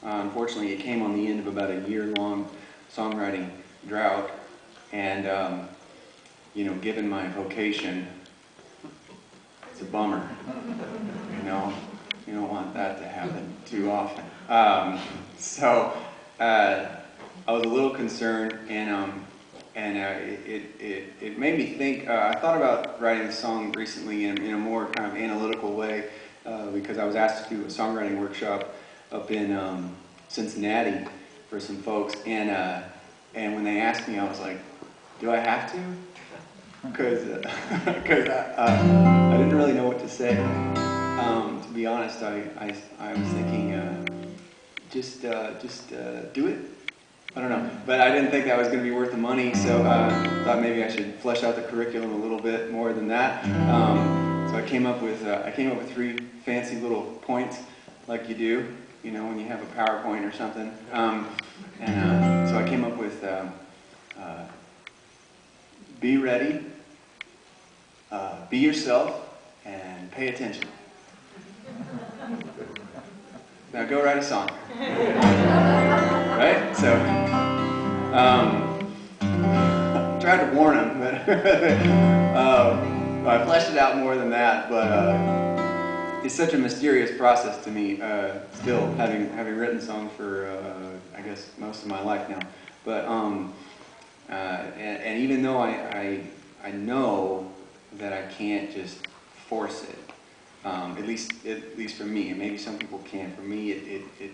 Unfortunately, it came on the end of about a year-long songwriting drought, and you know, given my vocation, it's a bummer. You know, you don't want that to happen too often. So I was a little concerned, and it made me think. I thought about writing a song recently in a more kind of analytical way, because I was asked to do a songwriting workshop up in Cincinnati for some folks, and when they asked me, I was like, do I have to? Because I didn't really know what to say. To be honest, I was thinking, just do it. I don't know, but I didn't think that was going to be worth the money, so I thought maybe I should flesh out the curriculum a little bit more than that. So I came up with 3 fancy little points, like you do, you know, when you have a PowerPoint or something. So I came up with be ready, be yourself, and pay attention. Now go write a song. Right? So, I tried to warn them, but I fleshed it out more than that, but it's such a mysterious process to me, still, having written songs for, I guess, most of my life now. But, and even though I know that I can't just force it, at least for me, and maybe some people can. For me, it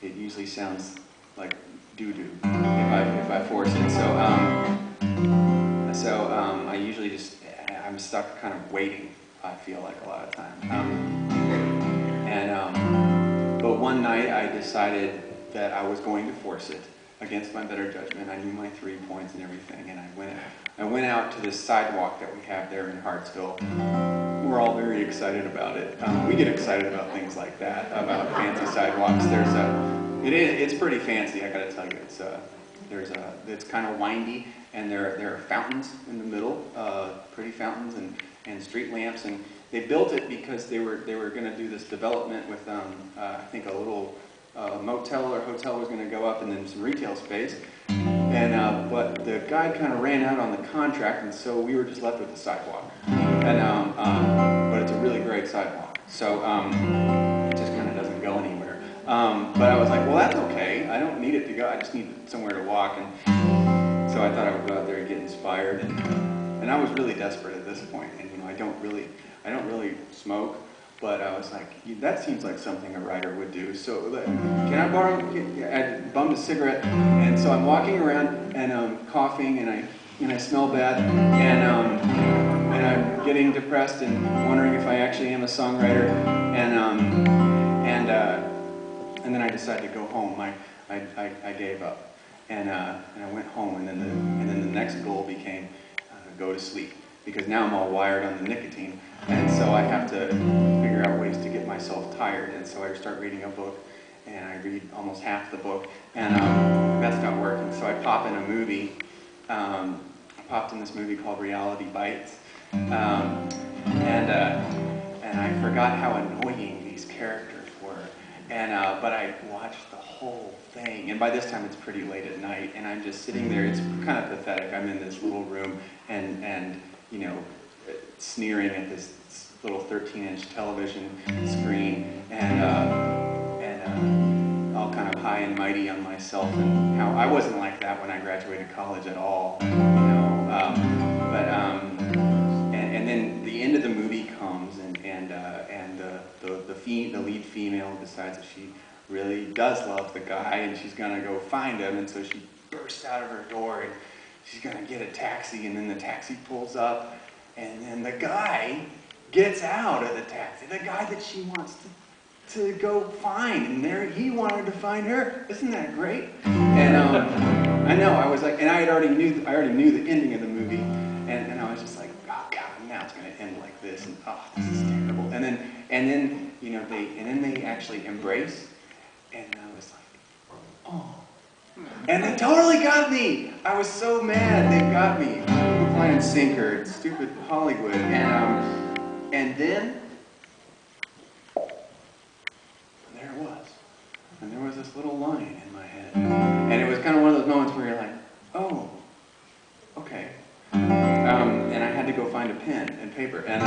usually sounds like doo-doo if I force it. So I usually I'm stuck kind of waiting. I feel like a lot of times. But one night I decided that I was going to force it against my better judgment. I knew my 3 points and everything, and I went out to this sidewalk that we have there in Hartsville. We're all very excited about it. We get excited about things like that, about fancy sidewalks. It's pretty fancy, I gotta tell you. It's kind of windy, and there are fountains in the middle, pretty fountains and street lamps, and they built it because they were going to do this development with I think a little motel or hotel was going to go up, and then some retail space. And but the guy kind of ran out on the contract, and so we were just left with the sidewalk. And but it's a really great sidewalk, so it just kind of doesn't go anywhere. But I was like, well, that's okay. I don't need it to go. I just need somewhere to walk. And so I thought I would go out there and get inspired. And I was really desperate at this point. And you know, I don't really smoke. But I was like, that seems like something a writer would do. So can I borrow? I bummed a cigarette, and so I'm walking around and coughing, and I smell bad, and I'm getting depressed and wondering if I actually am a songwriter, and then I decided to go home. I gave up, and I went home, and then the next goal became go to sleep, because now I'm all wired on the nicotine, and so I have to figure out ways to get myself tired, and so I start reading a book, and I read almost half the book, and that's not working. So I pop in a movie. I popped in this movie called Reality Bites, and I forgot how annoying these characters were, but I watched the whole thing, and by this time it's pretty late at night, and I'm just sitting there. It's kind of pathetic. I'm in this little room, and you know, sneering at this little 13-inch television screen, and all kind of high and mighty on myself, and how I wasn't like that when I graduated college at all, you know. And then the end of the movie comes, and the lead female decides that she really does love the guy, and she's gonna go find him, and so she bursts out of her door, and she's gonna get a taxi, and then the taxi pulls up, and then the guy gets out of the taxi, the guy that she wants to go find, and there he wanted to find her. Isn't that great? And I know, I was like, and I already knew the ending of the movie, and I was just like, oh God, now it's gonna end like this, and oh, this is terrible. And then you know, they actually embrace, and I was like, oh. And they totally got me. I was so mad they got me. Hook, line, and sinker. It's stupid Hollywood. And then there it was. and there was this little line in my head. And it was kind of one of those moments where you're like, oh, okay. And I had to go find a pen and paper, and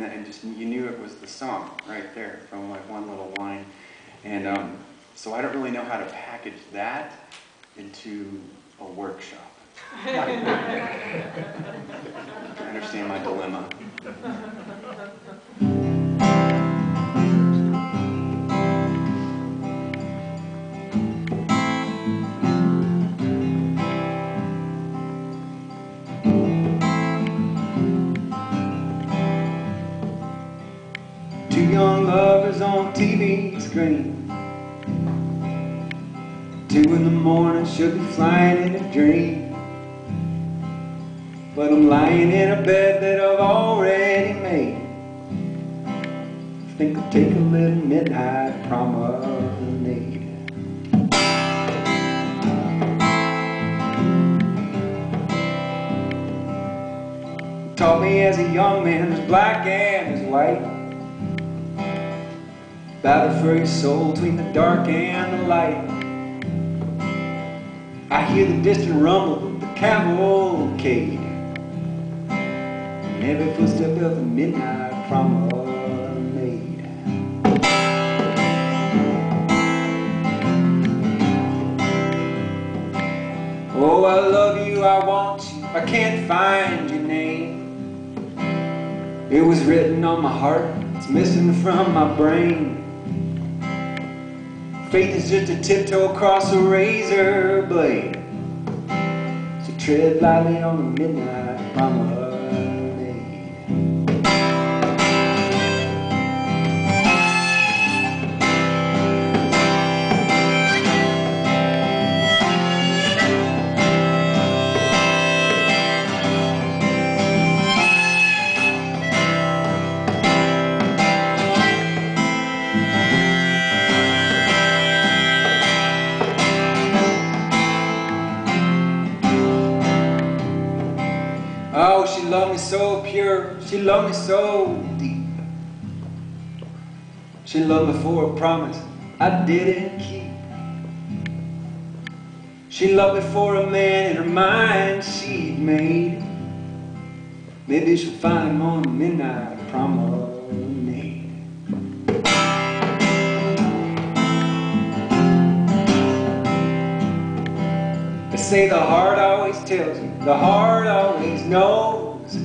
then just you knew it was the song right there from like one little line. And so I don't really know how to package that into a workshop. I understand my dilemma. Two young lovers on TV screen. 2 in the morning, should be flying in a dream. But I'm lying in a bed that I've already made. Think I'll take a little midnight promenade. Taught me as a young man there's black and there's white. Battle for your soul between the dark and the light. I hear the distant rumble of the cavalcade, and every footstep of the midnight promenade. Oh, I love you, I want you, I can't find your name. It was written on my heart, it's missing from my brain. Faith is just a tiptoe across a razor blade. So tread lightly on the midnight promenade. Oh, she loved me so pure, she loved me so deep. She loved me for a promise I didn't keep. She loved me for a man in her mind she'd made. Maybe she'll find him on the midnight promenade. They say the heart always tells you, the heart always knows.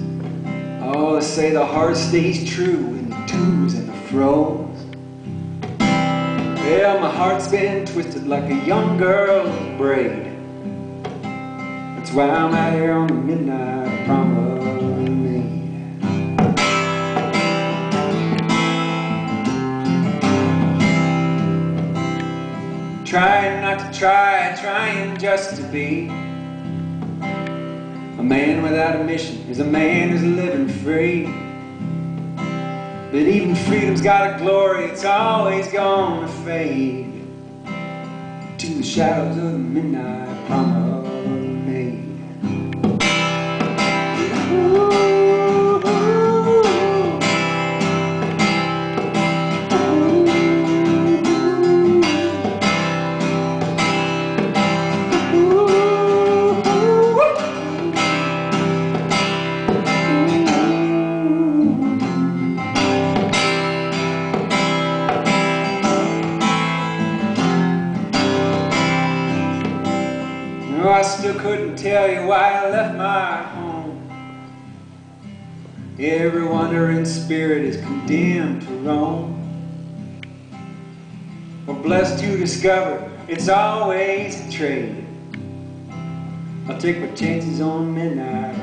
Oh, they say the heart stays true in the twos and the fro's. Well, my heart's been twisted like a young girl's braid. That's why I'm out here on the midnight promenade. Trying not to try, trying just to be. A man without a mission is a man who's living free. But even freedom's got a glory, it's always gonna fade to the shadows of the midnight promenade. I still couldn't tell you why I left my home. Every wandering spirit is condemned to roam. We're blessed to discover it's always a trade. I'll take my chances on midnight.